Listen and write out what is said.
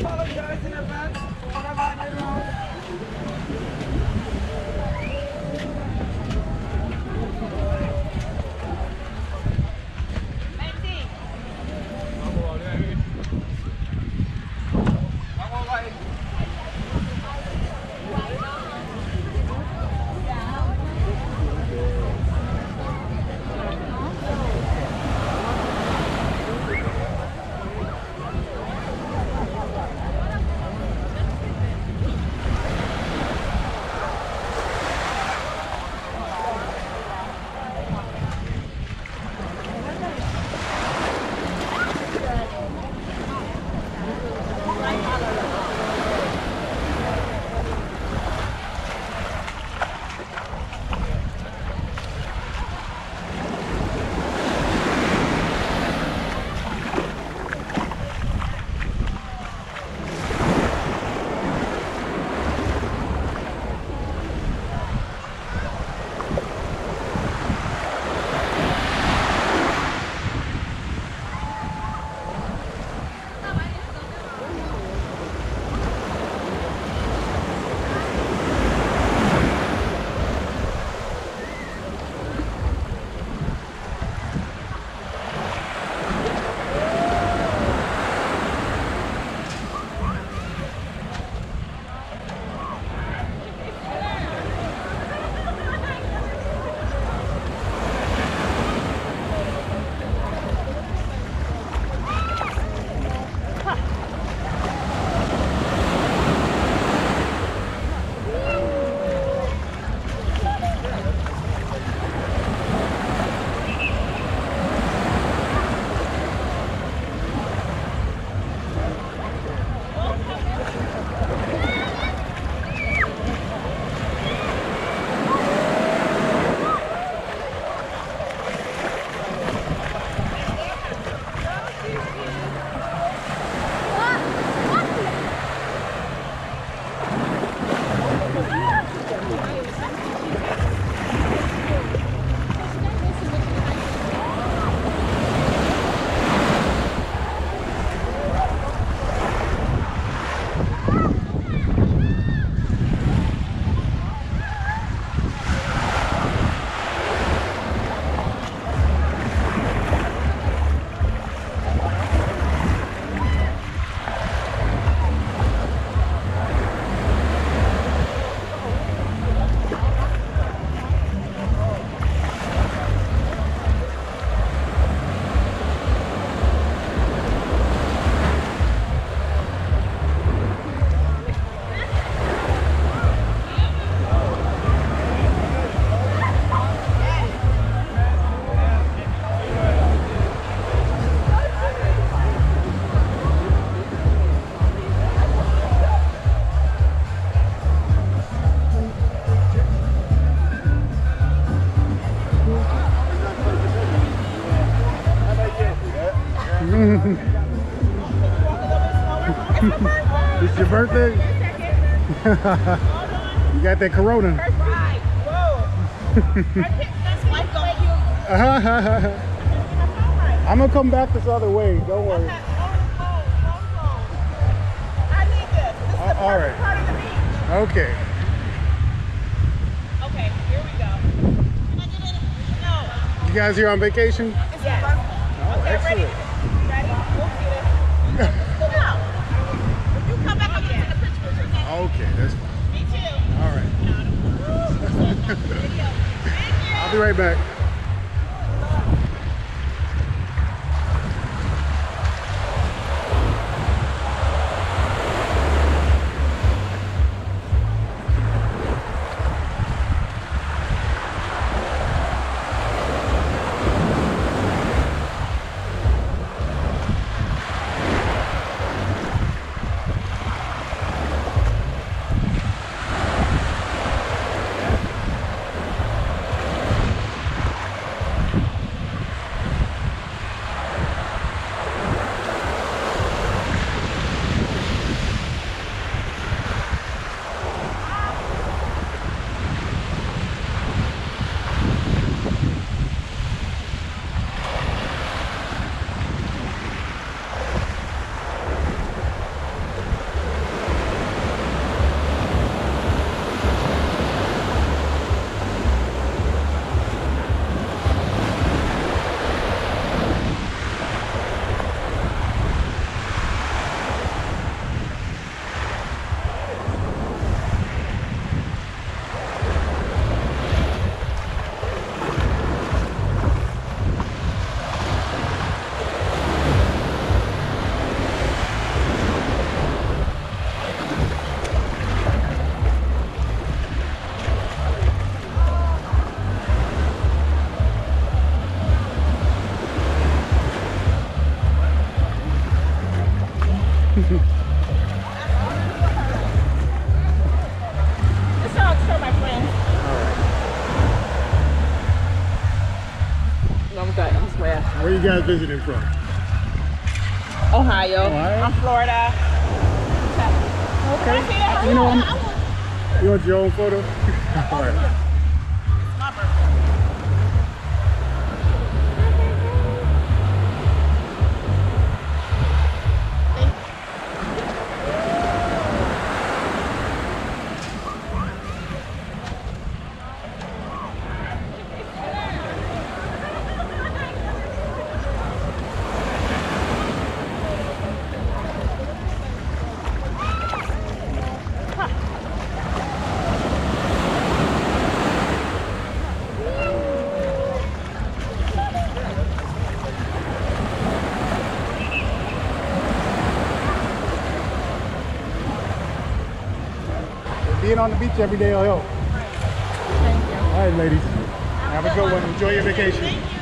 Apologize in advance whenever I get wrong. It's your birthday? You got that Corona. Right. Whoa. I'm gonna come back this other way. Don't worry. I need this. This is the All right. part of the beach. Okay. Okay, here we go. Can I get in? No. You guys here on vacation? Yes. Oh, Okay, excellent. ready? We'll see it. No. If you come back, I'll get the picture with your name. Okay, that's fine. Me too. All right. I'll be right back. It's all to my friends. I'm good. I'm swear. Where you guys visiting from? Ohio. Ohio? I'm Florida. Okay. You know, you want your own photo? All right. My birthday. Being on the beach every day will help. Thank you. All right, ladies. Have a good one. Enjoy your vacation. Thank you.